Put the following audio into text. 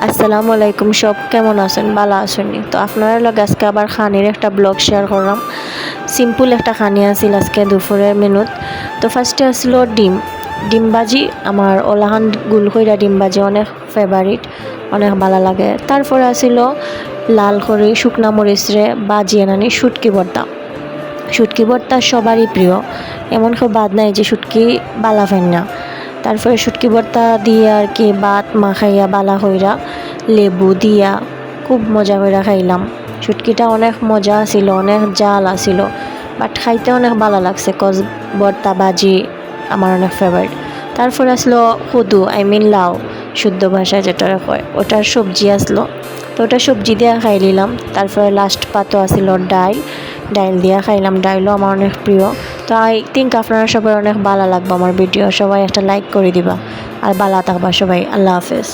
আসসালামু আলাইকুম, সব কেমন আছেন? ভালো আছেননি? তো আপনারা লগে আজকে আবার খানির একটা ব্লগ শেয়ার করলাম। সিম্পল একটা খানি আছিল আজকে দুপুরের মেনুত। তো ফার্স্টে আসলো ডিম ভাজি। আমার ওলাহান গুল কইরা ডিম ভাজি অনেক ফেভারিট, অনেক ভালো লাগে। তারপরে আসিল লাল করে শুকনা মরিচরে ভাজি এনানি শুটকি ভর্তা। শুটকি ভর্তা সবারই প্রিয়, এমন কেউ বাদ নাই যে শুটকি বালা ফেন না। তারপরে শুটকি ভর্তা দিয়ে আর কি ভাত মাখাইয়া বালা হইরা লেবু দিয়া খুব মজা করে খাইলাম। শুটকিটা অনেক মজা ছিল, অনেক জাল আছিল, বাট খাইতে অনেক ভালো লাগছে। কজ ভর্তা ভাজি আমার অনেক ফেভারিট। তারপরে আসলো কদু, লাউ শুদ্ধ ভাষায় যেটা কয়, ওটার সবজি আসলো। তো ওটা সবজি দিয়ে খাই নিলাম। তারপরে লাস্ট পাতো আসিল ডাইল দিয়া খাইলাম। ডাইলও আমার অনেক প্রিয়। তো আই থিঙ্ক আপনারা সবাই অনেক ভালো লাগবে আমার ভিডিও। সবাই একটা লাইক করে দিবা আর ভালো থাকবা সবাই। আল্লাহ হাফেজ।